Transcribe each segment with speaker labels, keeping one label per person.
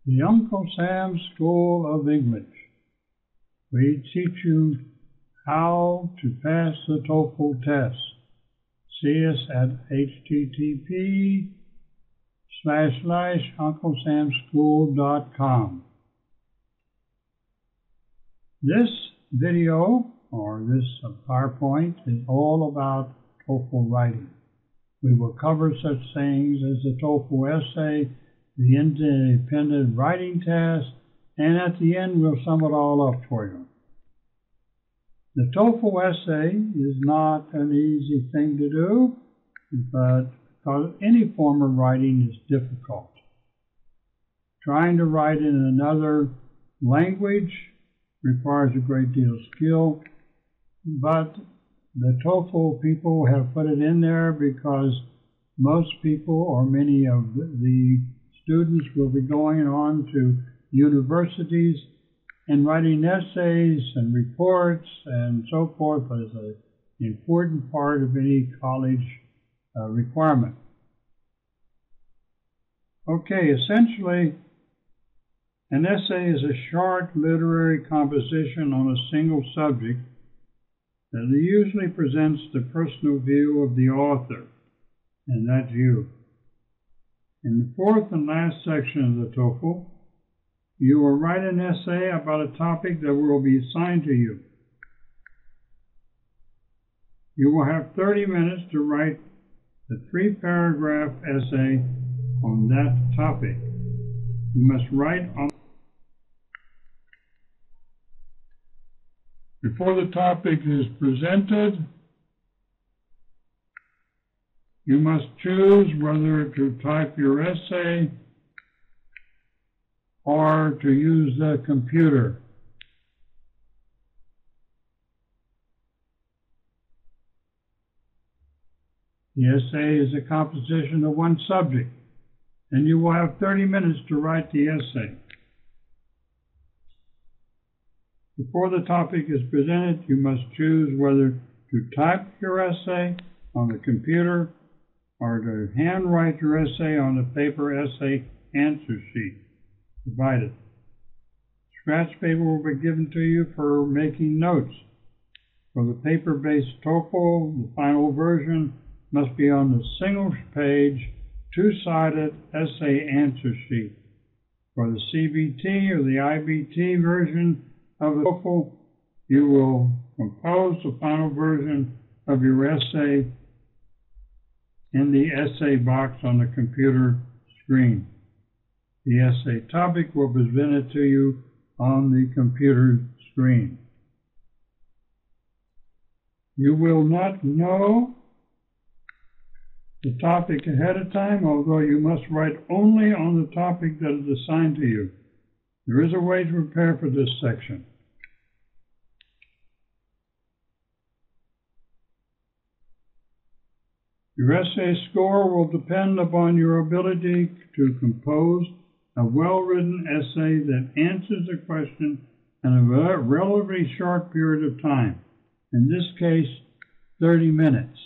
Speaker 1: the Uncle Sam School of English. We teach you how to pass the TOEFL test. See us at http://unclesamschool.com. This video, or this PowerPoint, is all about TOEFL writing. We will cover such things as the TOEFL essay, the independent writing test, and at the end we'll sum it all up for you. The TOEFL essay is not an easy thing to do, but because any form of writing is difficult. Trying to write in another language requires a great deal of skill, but the TOEFL people have put it in there because most people, or many of the students, will be going on to universities and writing essays and reports and so forth as an important part of any college requirement. Okay, essentially, an essay is a short literary composition on a single subject that usually presents the personal view of the author, and that's you. In the fourth and last section of the TOEFL, you will write an essay about a topic that will be assigned to you. You will have 30 minutes to write the 3-paragraph essay on that topic. You must write on. Before the topic is presented, you must choose whether to type your essay or to use the computer. The essay is a composition of one subject, and you will have 30 minutes to write the essay. Before the topic is presented, you must choose whether to type your essay on the computer or to handwrite your essay on a paper essay answer sheet provided. Scratch paper will be given to you for making notes. For the paper-based TOEFL, the final version must be on the single-page, two-sided essay answer sheet. For the CBT or the IBT version of the TOEFL, you will compose the final version of your essay in the essay box on the computer screen. The essay topic will be presented to you on the computer screen. You will not know the topic ahead of time, although you must write only on the topic that is assigned to you. There is a way to prepare for this section. Your essay score will depend upon your ability to compose a well-written essay that answers the question in a relatively short period of time, in this case, 30 minutes.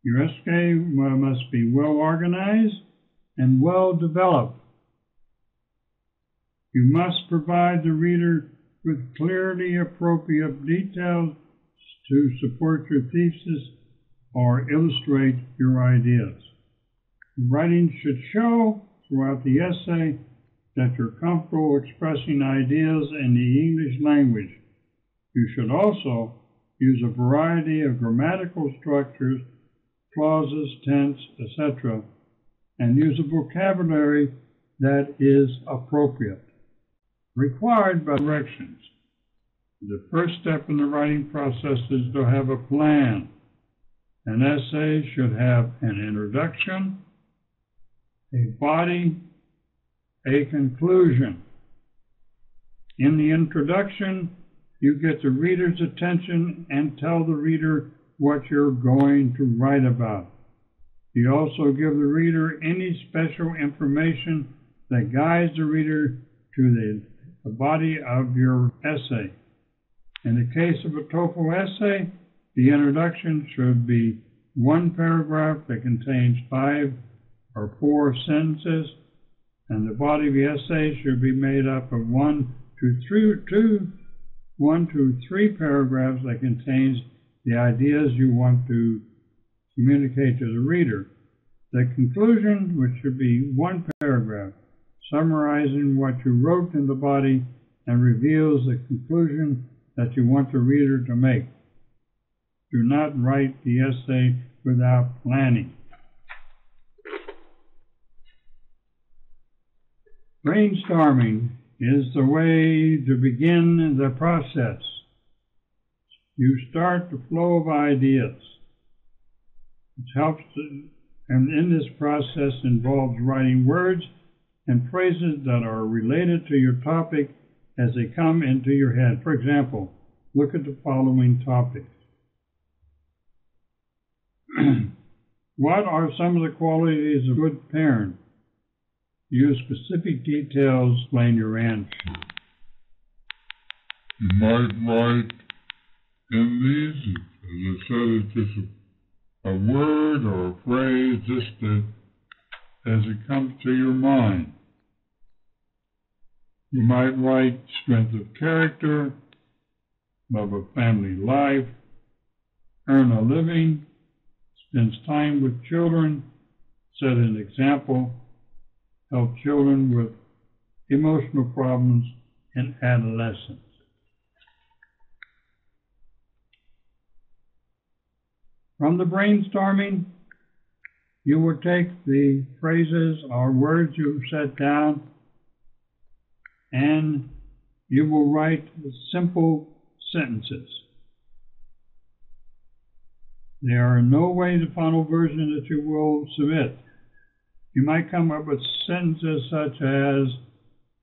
Speaker 1: Your essay must be well organized and well developed. You must provide the reader with clearly appropriate details to support your thesis or illustrate your ideas. Writing should show throughout the essay that you're comfortable expressing ideas in the English language. You should also use a variety of grammatical structures, clauses, tense, etc., and use a vocabulary that is appropriate. Required by directions. The first step in the writing process is to have a plan. An essay should have an introduction, a body, a conclusion. In the introduction, you get the reader's attention and tell the reader what you're going to write about. You also give the reader any special information that guides the reader to the body of your essay. In the case of a TOEFL essay, the introduction should be one paragraph that contains 5 or 4 sentences, and the body of the essay should be made up of 1 to 3 paragraphs that contains the ideas you want to communicate to the reader. The conclusion, which should be 1 paragraph, summarizing what you wrote in the body and reveals the conclusion that you want the reader to make. Do not write the essay without planning. Brainstorming is the way to begin the process. You start the flow of ideas. It helps and in this process involves writing words and phrases that are related to your topic as they come into your head. For example, look at the following topics. What are some of the qualities of a good parent? Use specific details, explain your answer.
Speaker 2: You might write in these, as I said, it's just a word or a phrase, just as it comes to your mind. You might write strength of character, love of family life, earn a living, spends time with children, set an example, help children with emotional problems in adolescence. From the brainstorming, you will take the phrases or words you've set down and you will write simple sentences. There are no way the final version that you will submit. You might come up with sentences such as,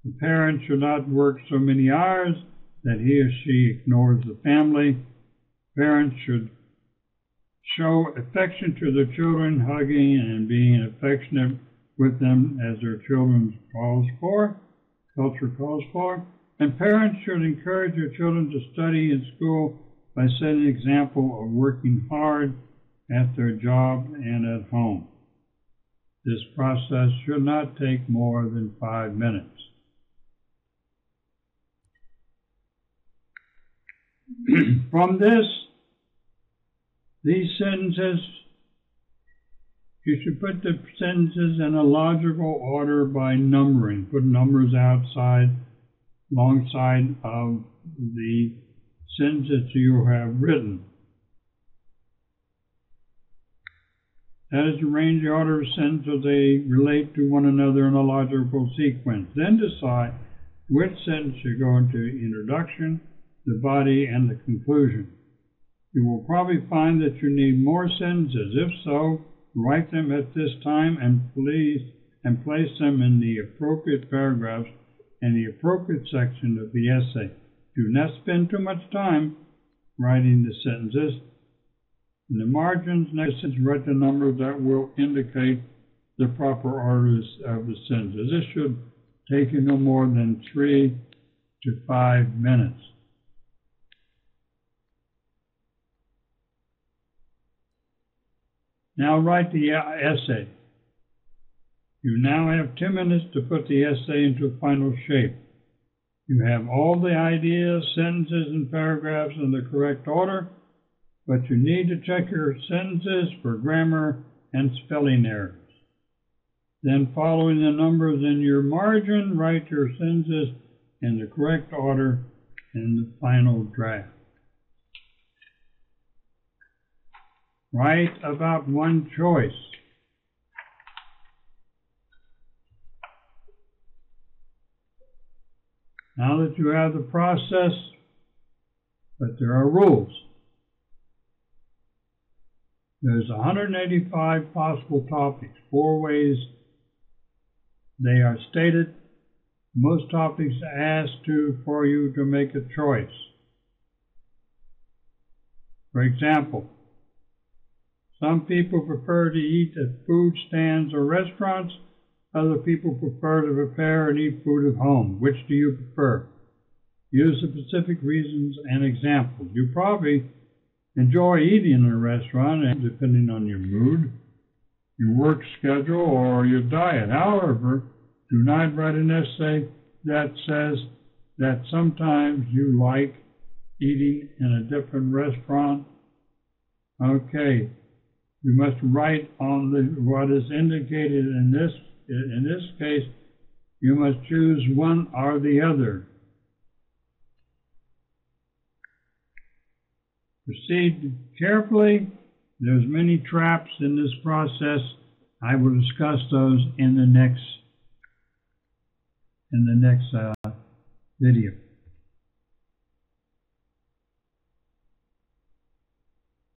Speaker 2: the parent should not work so many hours that he or she ignores the family. Parents should show affection to their children, hugging and being affectionate with them as their culture calls for. And parents should encourage their children to study in school by setting an example of working hard at their job and at home. This process should not take more than 5 minutes. From these sentences, you should put the sentences in a logical order by numbering. Put numbers alongside of the sentences you have written. That is, arrange the order of sentences so they relate to one another in a logical sequence. Then decide which sentence should go into the introduction, the body, and the conclusion. You will probably find that you need more sentences. If so, write them at this time and place them in the appropriate paragraphs and the appropriate section of the essay. Do not spend too much time writing the sentences. In the margins, next sentence, write the number that will indicate the proper orders of the sentences. This should take you no more than 3 to 5 minutes. Now write the essay. You now have 2 minutes to put the essay into a final shape. You have all the ideas, sentences, and paragraphs in the correct order, but you need to check your sentences for grammar and spelling errors. Then, following the numbers in your margin, write your sentences in the correct order in the final draft. Write about one choice. Now that you have the process, but there are rules. There's 185 possible topics, 4 ways they are stated. Most topics ask for you to make a choice. For example, some people prefer to eat at food stands or restaurants. Other people prefer to prepare and eat food at home. Which do you prefer? Use the specific reasons and examples. You probably enjoy eating in a restaurant, and depending on your mood, your work schedule, or your diet. However, do not write an essay that says that sometimes you like eating in a different restaurant. Okay, you must write on what is indicated in this case. You must choose one or the other. Proceed carefully. There's many traps in this process. I will discuss those in the next video.